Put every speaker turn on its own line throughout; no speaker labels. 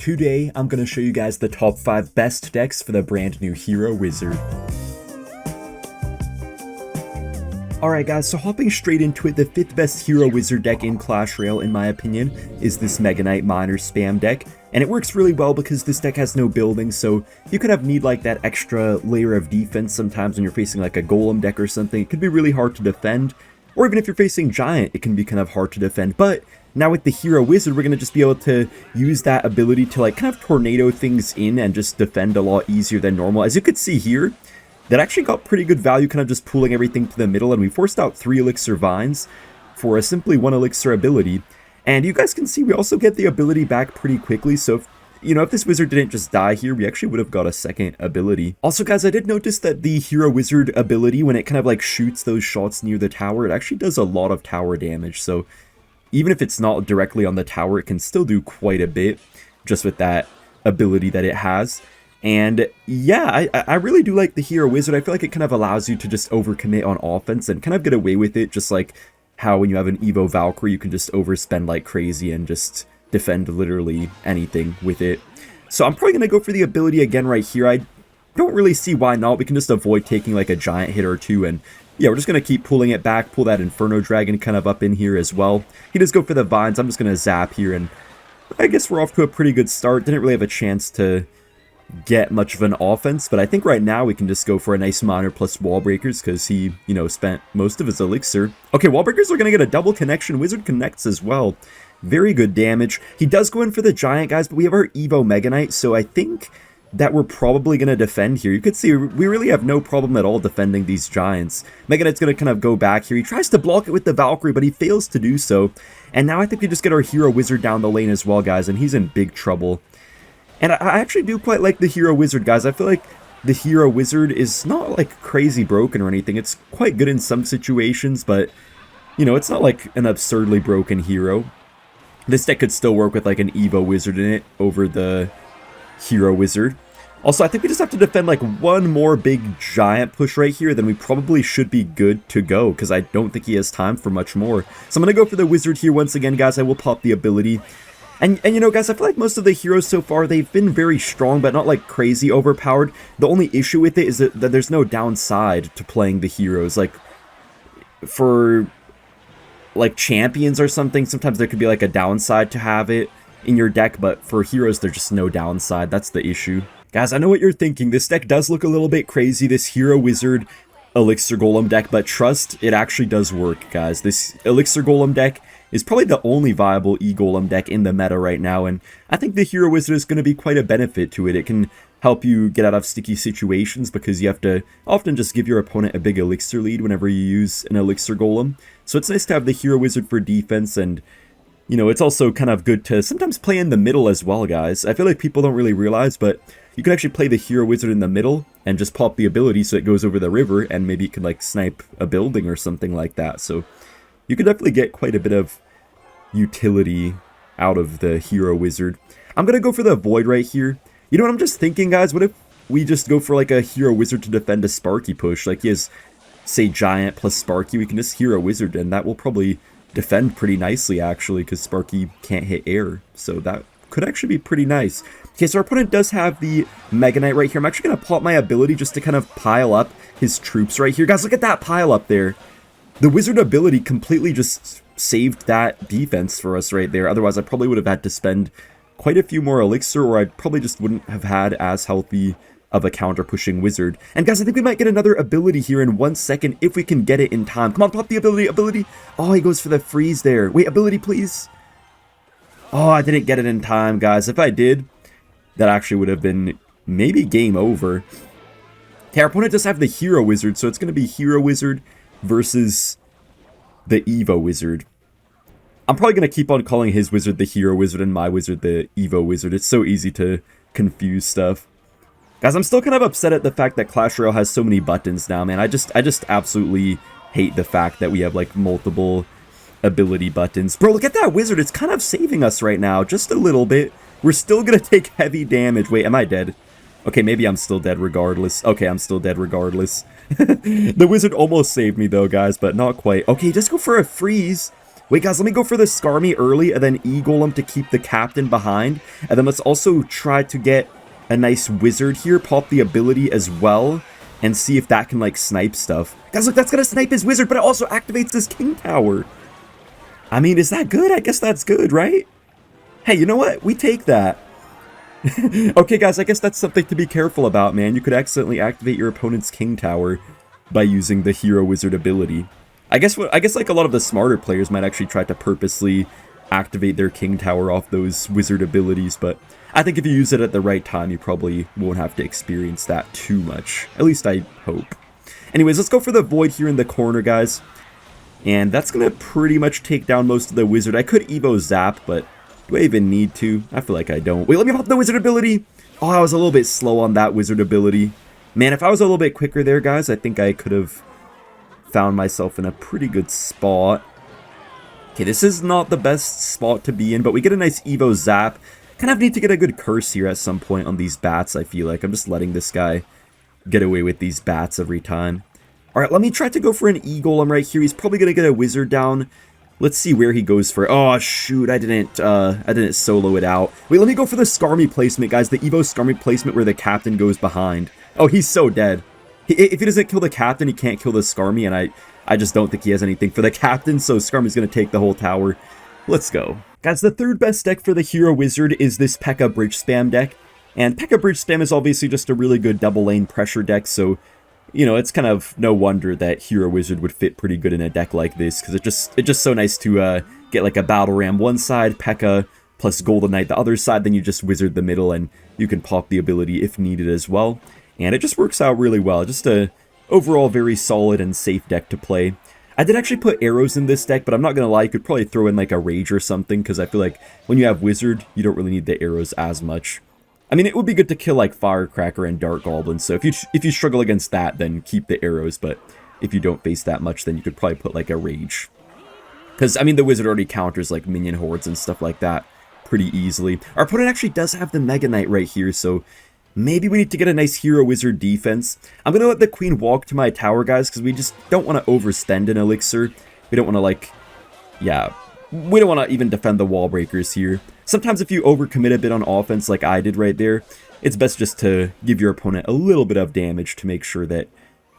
Today, I'm going to show you guys the top 5 best decks for the brand new Hero Wizard. Alright guys, so hopping straight into it, the 5th best Hero Wizard deck in Clash Royale, in my opinion, is this Mega Knight Miner spam deck. And it works really well because this deck has no building, so you kind of need like that extra layer of defense sometimes when you're facing like a Golem deck or something. It can be really hard to defend, or even if you're facing Giant, it can be kind of hard to defend. But now with the Hero Wizard, we're going to just be able to use that ability to like kind of tornado things in and just defend a lot easier than normal. As you could see here, that actually got pretty good value, kind of just pulling everything to the middle, and we forced out 3 Elixir Vines for a simply 1 Elixir ability. And you guys can see we also get the ability back pretty quickly, so if, if this wizard didn't just die here, we actually would have got a second ability. Also guys, I did notice that the Hero Wizard ability, when it kind of like shoots those shots near the tower, it actually does a lot of tower damage, so even if it's not directly on the tower, it can still do quite a bit just with that ability that it has. And yeah, I really do like the Hero Wizard. I feel like it kind of allows you to just overcommit on offense and kind of get away with it, just like how when you have an Evo Valkyrie, you can just overspend like crazy and just defend literally anything with it. So I'm probably going to go for the ability again right here. I don't really see why not. We can just avoid taking like a giant hit or two, and yeah, we're just going to keep pulling it back, pull that Inferno Dragon kind of up in here as well. He does go for the Vines. I'm just going to zap here, and I guess we're off to a pretty good start. Didn't really have a chance to get much of an offense, but I think right now we can just go for a nice Miner plus Wall Breakers because he, spent most of his Elixir. Okay, Wall Breakers are going to get a double connection. Wizard connects as well. Very good damage. He does go in for the Giant, guys, but we have our Evo Mega Knight, so I think that we're probably going to defend here. You could see we really have no problem at all defending these Giants. Mega Knight's going to kind of go back here. He tries to block it with the Valkyrie, but he fails to do so. And now I think we just get our Hero Wizard down the lane as well, guys, and he's in big trouble. And I actually do quite like the Hero Wizard, guys. I feel like the Hero Wizard is not like crazy broken or anything. It's quite good in some situations, but it's not like an absurdly broken hero. This deck could still work with like an Evo Wizard in it over the Hero Wizard. Also, I think we just have to defend like one more big Giant push right here, then we probably should be good to go, because I don't think he has time for much more. So I'm going to go for the Wizard here once again, guys. I will pop the ability. And guys, I feel like most of the heroes so far, they've been very strong, but not like crazy overpowered. The only issue with it is that there's no downside to playing the heroes. Like, for like champions or something, sometimes there could be like a downside to have it in your deck, but for heroes, there's just no downside. That's the issue. Guys, I know what you're thinking. This deck does look a little bit crazy, this Hero Wizard Elixir Golem deck, but trust, it actually does work, guys. This Elixir Golem deck is probably the only viable E-Golem deck in the meta right now, and I think the Hero Wizard is going to be quite a benefit to it. It can help you get out of sticky situations because you have to often just give your opponent a big Elixir lead whenever you use an Elixir Golem. So it's nice to have the Hero Wizard for defense, and it's also kind of good to sometimes play in the middle as well, guys. I feel like people don't really realize, but you can actually play the Hero Wizard in the middle and just pop the ability so it goes over the river, and maybe you can like snipe a building or something like that. So you could definitely get quite a bit of utility out of the Hero Wizard. I'm going to go for the Void right here. You know what I'm just thinking, guys? What if we just go for like a Hero Wizard to defend a Sparky push? Like he has, say, Giant plus Sparky. We can just Hero Wizard, and that will probably defend pretty nicely, actually, because Sparky can't hit air. So that could actually be pretty nice. Okay, so our opponent does have the Mega Knight right here. I'm actually going to pop my ability just to kind of pile up his troops right here. Guys, look at that pile up there. The Wizard ability completely just saved that defense for us right there. Otherwise, I probably would have had to spend quite a few more Elixir, or I probably just wouldn't have had as healthy of a counter-pushing Wizard. And guys, I think we might get another ability here in 1 second if we can get it in time. Come on, pop the ability. Oh, he goes for the freeze there. Wait, ability, please. Oh, I didn't get it in time, guys. If I did, that actually would have been maybe game over. Okay, our opponent does have the Hero Wizard, so it's going to be Hero Wizard versus the Evo Wizard. I'm probably going to keep on calling his Wizard the Hero Wizard and my Wizard the Evo Wizard. It's so easy to confuse stuff. Guys, I'm still kind of upset at the fact that Clash Royale has so many buttons now, man. I just absolutely hate the fact that we have like multiple ability buttons. Bro, look at that Wizard. It's kind of saving us right now, just a little bit. We're still going to take heavy damage. Wait, am I dead? Okay, maybe I'm still dead regardless. Okay, I'm still dead regardless. The Wizard almost saved me though, guys, but not quite. Okay, just go for a freeze. Wait, guys, let me go for the Skarmy early, and then E-Golem to keep the captain behind. And then let's also try to get a nice wizard here, pop the ability as well, and see if that can, like, snipe stuff. Guys, look, that's gonna snipe his wizard, but it also activates his king tower. I mean, is that good? I guess that's good, right? Hey, you know what? We take that. Okay, guys, I guess that's something to be careful about, man. You could accidentally activate your opponent's king tower by using the hero wizard ability. I guess like a lot of the smarter players might actually try to purposely activate their king tower off those wizard abilities, but I think if you use it at the right time, you probably won't have to experience that too much. At least I hope. Anyways, let's go for the void here in the corner, guys. And that's going to pretty much take down most of the wizard. I could Evo Zap, but do I even need to? I feel like I don't. Wait, let me pop the wizard ability. Oh, I was a little bit slow on that wizard ability. Man, if I was a little bit quicker there, guys, I think I could have found myself in a pretty good spot. Okay, this is not the best spot to be in, but we get a nice Evo Zap. Kind of need to get a good curse here at some point on these bats, I feel like. I'm just letting this guy get away with these bats every time. Alright, let me try to go for an E-Golem right here. He's probably going to get a wizard down. Let's see where he goes for. Oh, shoot, I didn't solo it out. Wait, let me go for the Skarmy placement, guys. The Evo Skarmy placement where the captain goes behind. Oh, he's so dead. If he doesn't kill the captain, he can't kill the Skarmy, and I just don't think he has anything for the captain, so Skarmy's going to take the whole tower. Let's go. Guys, the third best deck for the Hero Wizard is this Pekka Bridge Spam deck, and Pekka Bridge Spam is obviously just a really good double lane pressure deck, so, you know, it's kind of no wonder that Hero Wizard would fit pretty good in a deck like this, because it's just so nice to get like a Battle Ram one side, Pekka plus Golden Knight the other side, then you just Wizard the middle, and you can pop the ability if needed as well. And it just works out really well. Just a overall very solid and safe deck to play. I did actually put arrows in this deck, but I'm not going to lie, you could probably throw in like a Rage or something, because I feel like when you have Wizard, you don't really need the arrows as much. I mean, it would be good to kill like Firecracker and Dark Goblin, so if you struggle against that, then keep the arrows, but if you don't face that much, then you could probably put like a Rage. Because, I mean, the Wizard already counters like minion hordes and stuff like that pretty easily. Our opponent actually does have the Mega Knight right here, so maybe we need to get a nice Hero Wizard defense. I'm going to let the Queen walk to my tower, guys, because we just don't want to overspend an Elixir. We don't want to, like, yeah, we don't want to even defend the wall breakers here. Sometimes if you overcommit a bit on offense like I did right there, it's best just to give your opponent a little bit of damage to make sure that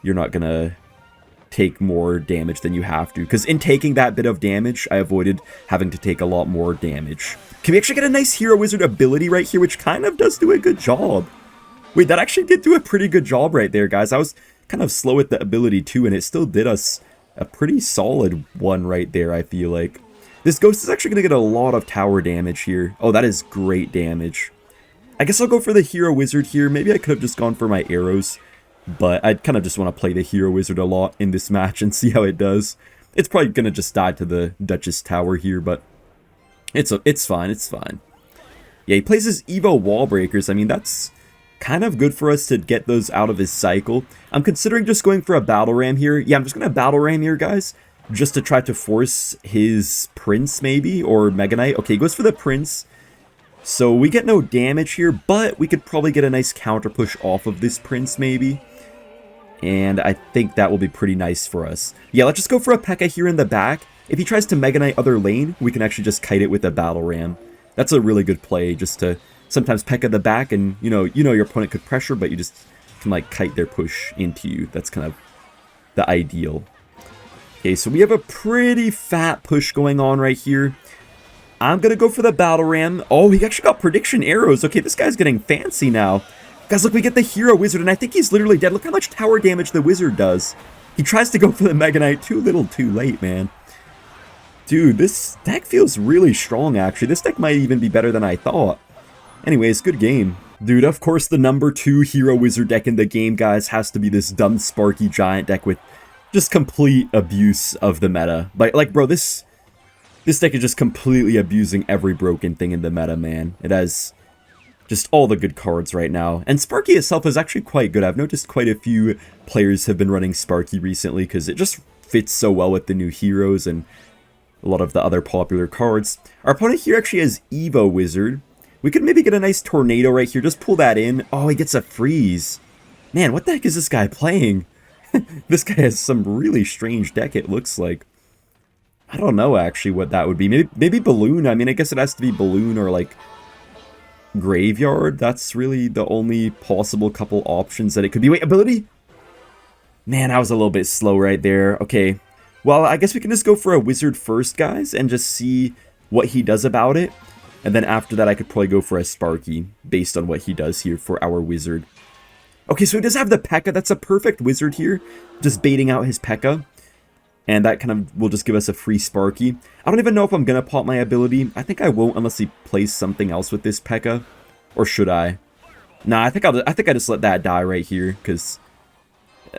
you're not going to take more damage than you have to. Because in taking that bit of damage, I avoided having to take a lot more damage. Can we actually get a nice Hero Wizard ability right here, which kind of does do a good job? Wait, that actually did do a pretty good job right there, guys. I was kind of slow with the ability too, and it still did us a pretty solid one right there, I feel like. This Ghost is actually going to get a lot of tower damage here. Oh, that is great damage. I guess I'll go for the Hero Wizard here. Maybe I could have just gone for my arrows, but I kind of just want to play the Hero Wizard a lot in this match and see how it does. It's probably going to just die to the Duchess Tower here, but it's fine, it's fine. Yeah, he plays his Evo Wall Breakers. I mean, that's kind of good for us to get those out of his cycle. I'm considering just going for a Battle Ram here. Yeah, I'm just going to Battle Ram here, guys, just to try to force his Prince, maybe, or Mega Knight. Okay, he goes for the Prince. So we get no damage here, but we could probably get a nice counter push off of this Prince, maybe. And I think that will be pretty nice for us. Yeah, let's just go for a Pekka here in the back. If he tries to Mega Knight other lane, we can actually just kite it with a Battle Ram. That's a really good play, just to sometimes Pekka the back, and you know your opponent could pressure, but you just can like kite their push into you. That's kind of the ideal. Okay, so we have a pretty fat push going on right here. I'm gonna go for the Battle Ram. Oh, he actually got prediction arrows. Okay, this guy's getting fancy now. Guys, look, we get the Hero Wizard, and I think he's literally dead. Look how much tower damage the Wizard does. He tries to go for the Mega Knight too little too late, man. Dude, this deck feels really strong, actually. This deck might even be better than I thought. Anyways, good game. Dude, of course, the number 2 Hero Wizard deck in the game, guys, has to be this dumb Sparky Giant deck with just complete abuse of the meta. Like, bro, this deck is just completely abusing every broken thing in the meta, man. It has just all the good cards right now. And Sparky itself is actually quite good. I've noticed quite a few players have been running Sparky recently because it just fits so well with the new heroes and a lot of the other popular cards. Our opponent here actually has Evo Wizard. We could maybe get a nice Tornado right here. Just pull that in. Oh, he gets a freeze. Man, what the heck is this guy playing? This guy has some really strange deck, it looks like. I don't know actually what that would be. Maybe balloon. I mean, I guess it has to be balloon or like graveyard. That's really the only possible couple options that it could be. Wait, ability? Man, I was a little bit slow right there. Okay. Well, I guess we can just go for a wizard first, guys, and just see what he does about it. And then after that, I could probably go for a Sparky based on what he does here for our wizard. Okay, so he does have the Pekka. That's a perfect wizard here. Just baiting out his Pekka. And that kind of will just give us a free Sparky. I don't even know if I'm going to pop my ability. I think I won't unless he plays something else with this Pekka. Or should I? Nah, I think I just let that die right here. Because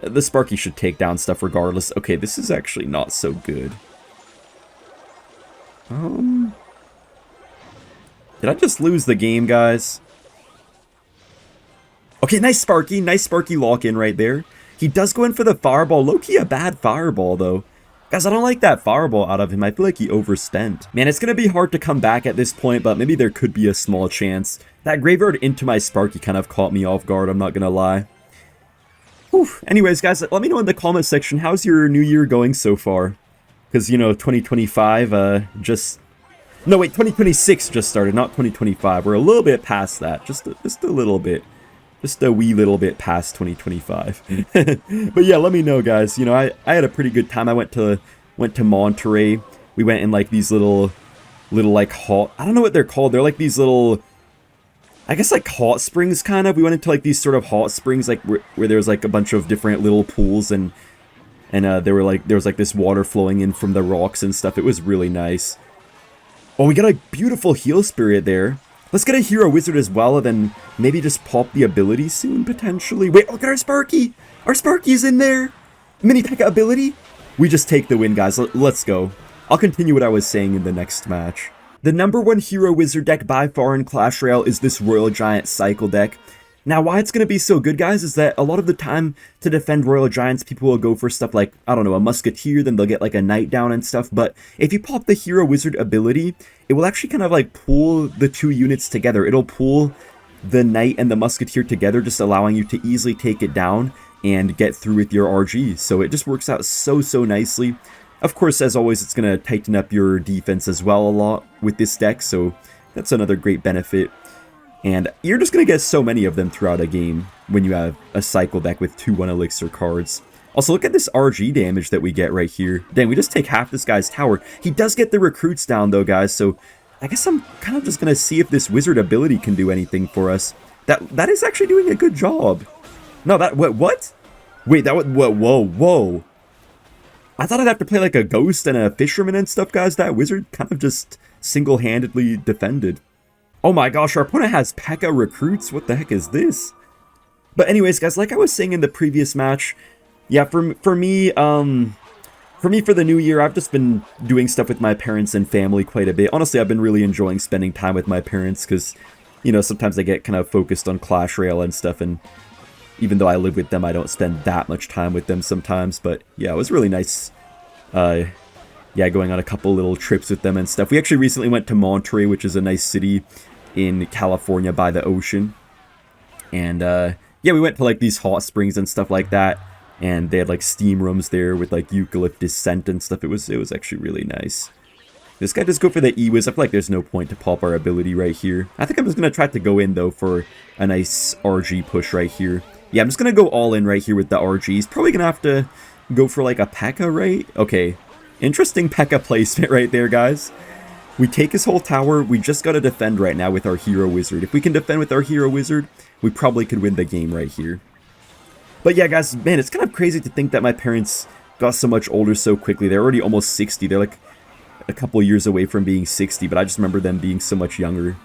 the Sparky should take down stuff regardless. Okay, this is actually not so good. Did I just lose the game, guys? Okay, nice Sparky lock-in right there. He does go in for the Fireball. Low-key a bad Fireball, though. Guys, I don't like that Fireball out of him. I feel like he overspent. Man, it's going to be hard to come back at this point, but maybe there could be a small chance. That Graveyard into my Sparky kind of caught me off guard, I'm not going to lie. Whew. Anyways, guys, let me know in the comment section, how's your new year going so far? Because, you know, 2025 just... No, wait, 2026 just started, not 2025. We're a little bit past that, just a little bit. Just a wee little bit past 2025. But yeah, let me know, guys. You know, I had a pretty good time. I went to Monterey. We went in like these little like hot, I don't know what they're called. They're like these little, I guess like hot springs kind of. We went into like these sort of hot springs like where there was like a bunch of different little pools and there was like this water flowing in from the rocks and stuff. It was really nice. Oh, we got a beautiful heal spirit there. Let's get a hero wizard as well, and then maybe just pop the ability soon, potentially. Wait, look at our Sparky! Our Sparky's in there! Mini Pekka ability? We just take the win, guys. Let's go. I'll continue what I was saying in the next match. The #1 hero wizard deck by far in Clash Royale is this Royal Giant Cycle deck. Now, why it's going to be so good, guys, is that a lot of the time to defend Royal Giants, people will go for stuff like, I don't know, a Musketeer, then they'll get like a Knight down and stuff, but if you pop the Hero Wizard ability, it will actually kind of like pull the two units together. It'll pull the Knight and the Musketeer together, just allowing you to easily take it down and get through with your RG. So it just works out so nicely. Of course, as always, it's going to tighten up your defense as well a lot with this deck, so that's another great benefit. And you're just going to get so many of them throughout a game when you have a cycle deck with 2/1 Elixir cards. Also, look at this RG damage that we get right here. Dang, we just take half this guy's tower. He does get the recruits down, though, guys, so I guess I'm kind of just going to see if this wizard ability can do anything for us. That is actually doing a good job. No, what? Wait, that was... Whoa. I thought I'd have to play like a ghost and a fisherman and stuff, guys. That wizard kind of just single-handedly defended. Oh my gosh, our opponent has Pekka recruits? What the heck is this? But anyways, guys, like I was saying in the previous match, yeah, for me, for the new year, I've just been doing stuff with my parents and family quite a bit. Honestly, I've been really enjoying spending time with my parents because, you know, sometimes I get kind of focused on Clash Royale and stuff, and even though I live with them, I don't spend that much time with them sometimes. But yeah, it was really nice, yeah, going on a couple little trips with them and stuff. We actually recently went to Monterey, which is a nice city in California by the ocean, and yeah, we went to like these hot springs and stuff like that, and they had like steam rooms there with like eucalyptus scent and stuff. It was actually really nice. This guy does go for the E-Wiz. I feel like there's no point to pop our ability right here. I think I'm just gonna try to go in though for a nice RG push right here. Yeah, I'm just gonna go all in right here with the RGs. Probably gonna have to go for like a Pekka, right? Okay, interesting Pekka placement right there, guys. We take his whole tower. We just got to defend right now with our Hero Wizard. If we can defend with our Hero Wizard, we probably could win the game right here. But yeah, guys, man, it's kind of crazy to think that my parents got so much older so quickly. They're already almost 60. They're like a couple years away from being 60, but I just remember them being so much younger.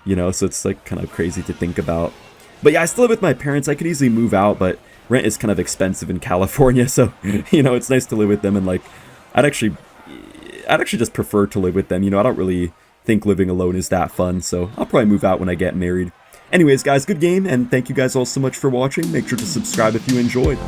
You know, so it's like kind of crazy to think about. But yeah, I still live with my parents. I could easily move out, but rent is kind of expensive in California, so, you know, it's nice to live with them, and like, I'd actually just prefer to live with them. You know, I don't really think living alone is that fun, so I'll probably move out when I get married. Anyways, guys, good game, and thank you guys all so much for watching. Make sure to subscribe if you enjoyed.